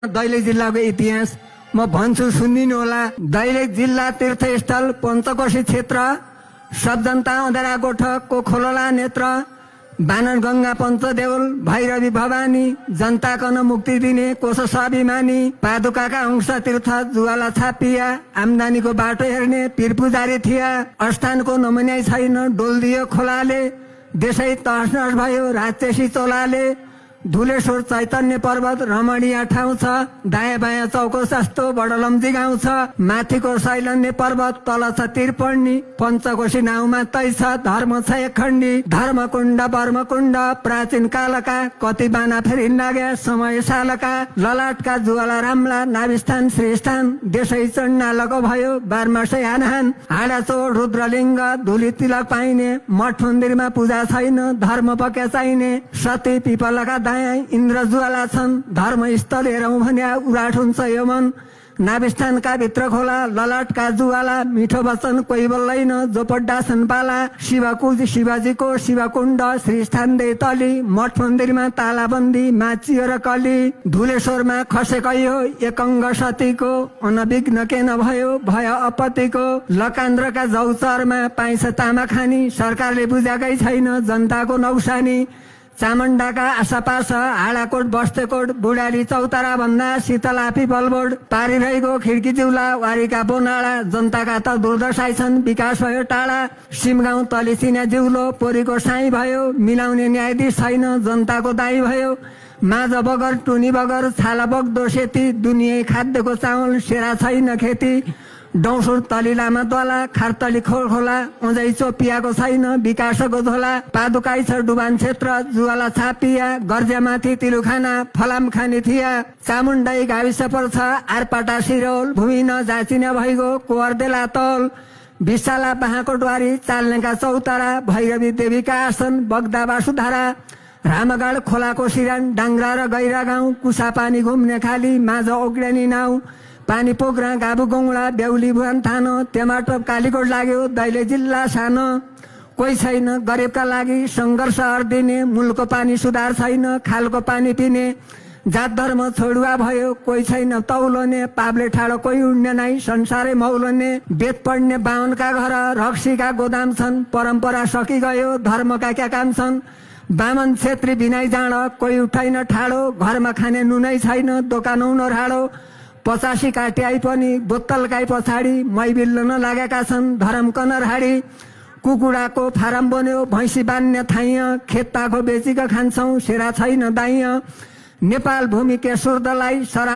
दैलेख जिल्लाको इतिहास म भन्छु, सुनिदिनु होला। दैलेख जिल्ला तीर्थस्थल पञ्चकोशी क्षेत्र, सबजन्ता अँधेरा गोठ, कोखोला नेत्र, बानरगंगा पञ्चदेउल, भैरवी भवानी, जनता कन मुक्ति दिने कोश स्वाभिमानी, पादुकाका अंश तीर्थ, जुवाला छापिया, आम्दानीको बाटो हेर्ने पीर पुजारी थिया। अस्थानको नमुन्याइ छैन, डोल्दियो खोलाले, देशै तहस भयो राक्षसी चोलाले। धुलेश्वर चैतन्य पर्वत रमणीय ठाउँ छ, दायाँ बायाँ चौको सस्तो बडलम्जी गाउँ छ। माथिको शैलन्य पर्वत, तल छ त्रिपर्णी, पञ्चकोशी नाउँमा तै छ धर्म छ एकखण्डी। धर्मकुण्ड वर्मकुण्ड प्राचीन कालका, कति बाना फेरि लाग्या समय सालका। ललाटका जुवाला रामला, नाभिस्थान श्रीस्थान, देशै चण्डालको भयो बारमासै हानहान। हाडाचोड रुद्रलिङ्ग, धुली तिलक पाइने, मठ मन्दिरमा पूजा छैन, धर्म पक्या चाहिने। सती पिपलका इन्द्र ज्वाला छन्, धर्मस्थल हेरौँ भन्या उराट हुन्छ यो मन। नाभिस्थानका भित्र खोला, ललाटका जुवाला, मिठो वचन कोही बोल्दैन जो पड्डाछन् पाला। शिवकुज शिवजीको शिवकुण्ड, श्रीस्थान देतली, मठ मन्दिरमा तालाबन्दी माचियो र कली। धुलेश्वरमा खसेको यो एकङ्ग सतीको, अनविघ्न के नभयो भय अपतिको। लकान्द्रका जौचरमा पाइन्छ तामा खानी, सरकारले बुझाएकै छैन जनताको नौसानी। चामुण्डाका आशापास, हाडाकोट बस्तेकोट, बुढाली चौतारा भन्दा शीतलापी बलबोर्ड, पारिरहेको खिड्की जिउला, वारीका बोनाडा, जनताका त दुर्दशाई छन् विकास भयो टाढा। सिमगाउँ तलिसिना जिउलो, पोरीको साई भयो, मिलाउने न्यायाधीश छैन जनताको दाई भयो। माझ बगर टुनी बगर, छाला बग्दो सेती, दुनियाँ खाद्यको चामल सेरा छैन खेती। डौसुर तलिलामा द्वाला, खारतली खोलखोला, अझै चोपियाको छैन विकासको झोला। पादुकाई छ डुबान क्षेत्र, जुवाला छापिया, गर्ज्यामाथि तिलुखाना, फलाम खानी थिया। चामुण्डाई गाविस पर्छ, आरपाटा सिरौल, भूमि नजाचिने भइगयो कोर्देला तौल। विशाला बाहाँको द्वारी, चाल्नेका चौतारा, भैरवी देवीका आसन, बग्दा वासुधारा। रामगाड खोलाको सिरान, डाङ्ग्रा र गैरा गाउँ, कुसा पानी घुम्ने खाली, माझ ओग्रेनी नाउ। पानी पोखरा गाबु गौडा, बेहुली भुवन थानो, टेमाटो कालीकोट लाग्यो दैलेख जिल्ला सानो। कोही छैन गरिबका लागि सङ्घर्ष अर्दिने, मूलको पानी सुधार छैन खालको पानी पिने। जात धर्म छोडुवा भयो कोही छैन तौलने, पापले ठाडो कोही उड्ने नै संसारै मौलने। वेद पढ्ने बाहुनका घर, रक्सीका गोदाम छन्, परम्परा सकिगयो धर्मका क्या काम छन्। बामन छेत्री बिनाइ जाँड, कोही उठाइन ठाडो, घरमा खाने नुनै छैन दोकानौन राडो। 85 काट्याई पनि बोतलकाई पछाडि, मै बिल्लन लागेका छन् धरम कनरहाडी। कुकुडाको फारम बन्यो, भैँसी बान्ने थाइय, खेतपाको बेचिक खान्छौँ सेरा छैन दाइय। नेपाल भूमि के सुर्दलाई